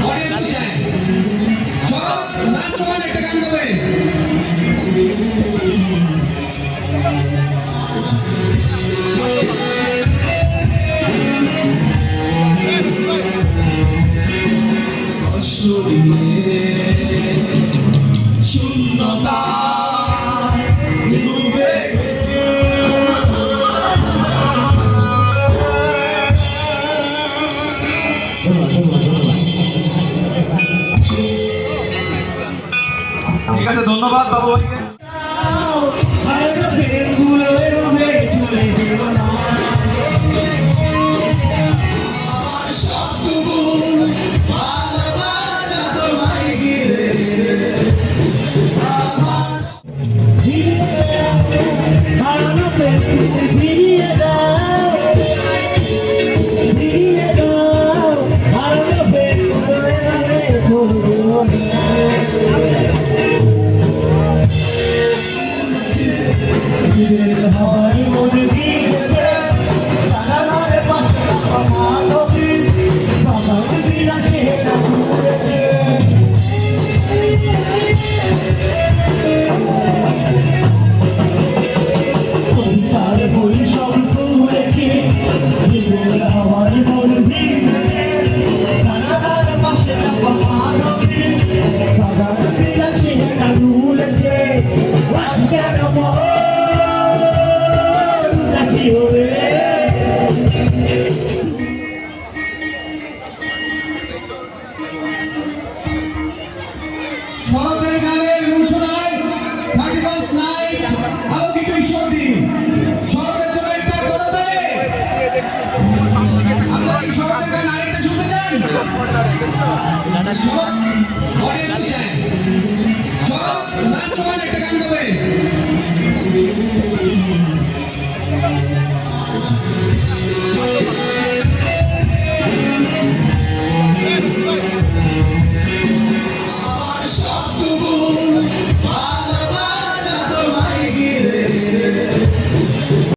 Audience চাই শরৎ last one একটা গান গাবে কষ্ট দিয়ে শূন্যতা ডুবে ঠিক আছে ধন্যবাদ বাবু ভাইকে শরতের গানের মূর্ছনায় 31st নাইট আলোকিত ঈশ্বরদী শরতের জন্য একটা করে দেয় আপনারা কি শরতের গান আরেকটা শুনতে চান শরৎ অডিয়েন্স চাই শরৎ লাস্ট ওয়ান একটা গান গাবে Bye.